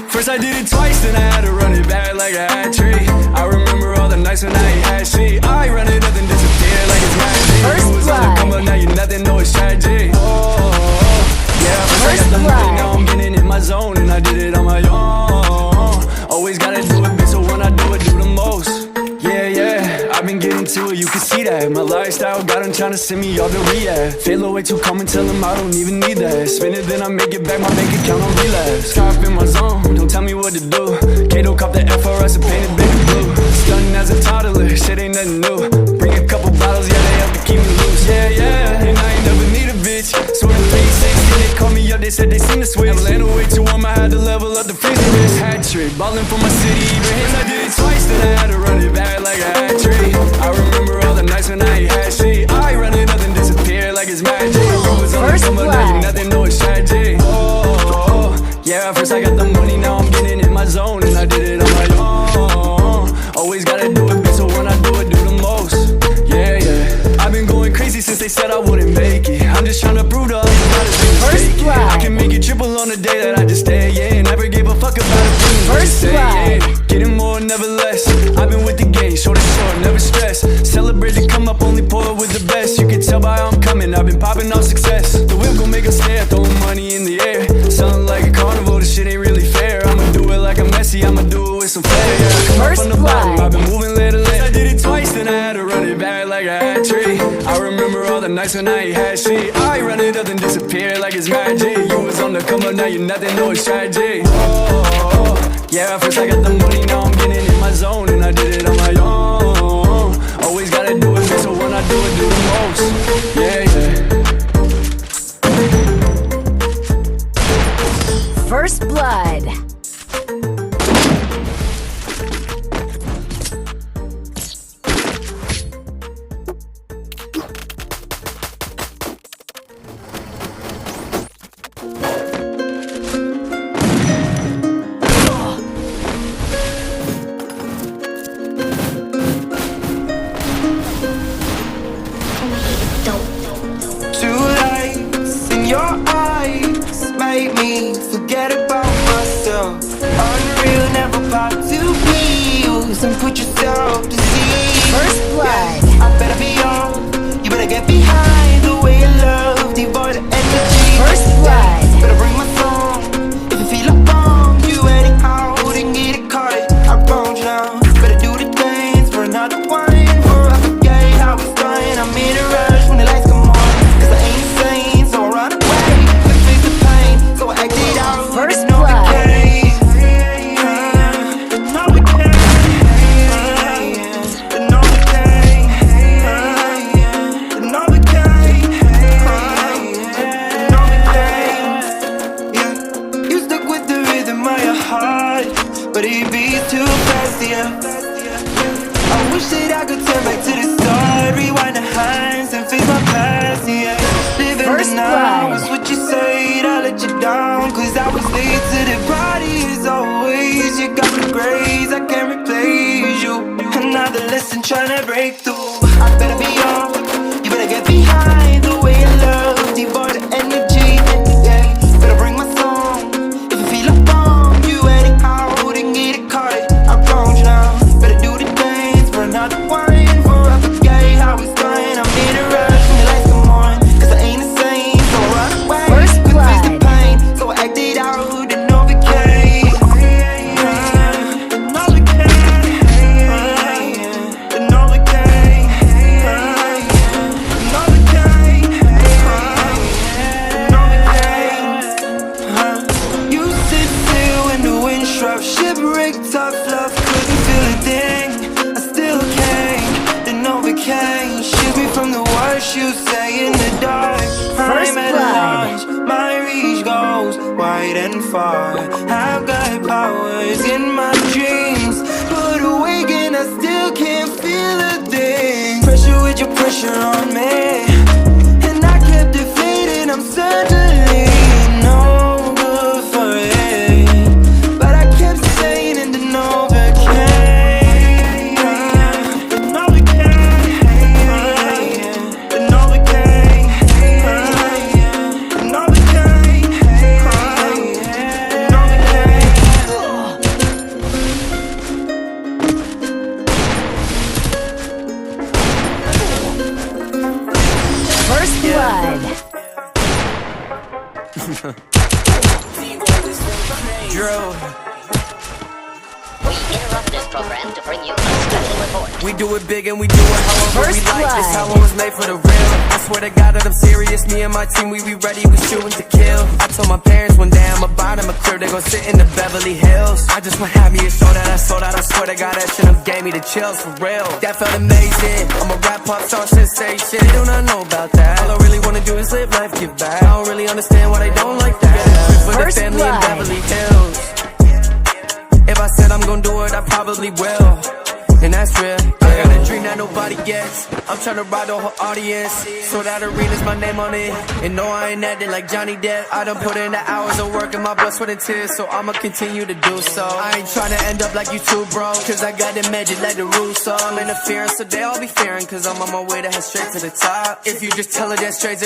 First I did it twice, then I had to run it back like a hat trick. I remember all the nights when I ain't had shit. I run it up and disappear like it's magic. You was on the come up, now you nothing, no it's tragic. Yeah, first I got the money, now I'm getting in my zone, and I did it on my own. Always gotta do it, bitch, so when I do it, do the most. Yeah, I've been getting to it, you can see that. My lifestyle got him trying to send me all the rehab. Fail away to come and tell him I don't even need that. Spend it, then I make it back, my bank account on relapse. Top in my zone, don't tell me what to do. Kato cop the FRS and painted baby blue. Stunning as a toddler, shit ain't nothing new. Bring a couple bottles, yeah, they help to keep me loose. Yeah, and I ain't never need a bitch. Sort of 360, they call me up, they said they seen the switch. Atlanta way too warm, I had to level up the freezer wrist. Hat trick, ballin' for my city, even hits, I did it twice, then I had to run it back like a hat trick. I remember all the nights when I ain't had shit. I run it up and disappear like it's magic. You was on the come up, now you nothing, no it's tragic. Yeah, first I got the money, now I'm getting in my zone, and I did it on my own. Always gotta do it, bitch, so when I do it, do the most. Yeah, I've been going crazy since they said I wouldn't make it. I'm just tryna prove to others not as big as I can make it triple on the day that I just stay, yeah. Never gave a fuck about opinions, what you say, yeah. Getting more, never less. I've been with the game, short and short, never stress. Celebrate to come up, only pour it with the best. You can tell by how I'm coming, I've been popping off success. The whip gon' make us stare, throwing money in the air. Something like a carnival, this shit ain't really fair. I'ma do it like a Messi, I'ma do it with some flair. Yeah, come up from the bottom, I've been moving later. I did it twice, then I had to run it back like a hat trick. I remember all the nights when I ain't had shit. I run it up and disappear like it's magic. You was on the come up, now you nothing, no it's tragic. Yeah, first I got the money, now I'm getting in my zone, and I did it on my own. Always gotta do it, so when I do it, do the most. Yeah. First Blood. And put yourself to sea. First Blood. Yeah, I better be on. You better get behind the way you love, devoid of energy. First Blood. Yeah, better bring my song. If you feel like wrong, you anyhow, then get it caught. I wronged you now. Better do the dance for another wine. For I forget how it's done. I'm in a rush when the lights come on. Cause I ain't insane, so I run away. Couldn't face the pain, so I act it out. First Blood. But it beats too fast, yeah. I wish that I could turn back to the start, rewind the hands and face my past, yeah. Living the now is what you said, I let you down. Cause I was late to the party as always. You got the grades, I can't replace you. Another lesson trying to break through. I better be on, you better get behind the way you love, devoid of energy, yeah. Better bring my song, if you feel like wrong, you anyhow. I wronged you now. Better do the dance for another wine. For I forget how it's done. I'm in a rush when the lights come on. Cause I ain't the same, so I run away. First Couldn't face Blood. the pain, so I acted out and Novacane. The Novacane. The Novacane. Novacane. You sit still in the wind struck, shipwrecked, tough love, couldn't feel a thing. I still can't. The Novacane shoot me from the worst you say in the dark. I'm at lunch, my reach goes wide and far. I've got powers in my dreams, but awake and I still can't feel a thing. Pressure with your pressure on me, and I kept deflated. I'm certainly no good for it, but I kept saying in the Novacane. The Novacane. The Novacane. Drill. We interrupt this program to bring you a special report. We do it big and we do it however we First like. This blood. how it was made for the real. I swear to God that I'm serious. Me and my team, we be ready. We shooting to kill. I told my parents one day I'ma buy them a crib. They gon' sit in the Beverly Hills. I just wanna have me a show that I sold out. I swear to God that shit have gave me the chills for real. That felt amazing. I'm a rap pop star sensation. They do not know about that. All I really wanna do is live life, give back. I don't really understand why they don't like that. For the First family in blood. Beverly Hills. If I said I'm gon' do it, I probably will. And that's real. I got a dream that nobody gets. I'm tryna ride the whole audience. So that arena's my name on it. And no, I ain't acting like Johnny Depp. I done put in the hours of work in my blood, sweat, and tears. So I'ma continue to do so. I ain't tryna end up like you too, bro. Cause I got the magic like the Russo. I'm interfering, so they all be fearing. Cause I'm on my way to head straight to the top. If you just tell her that straight to the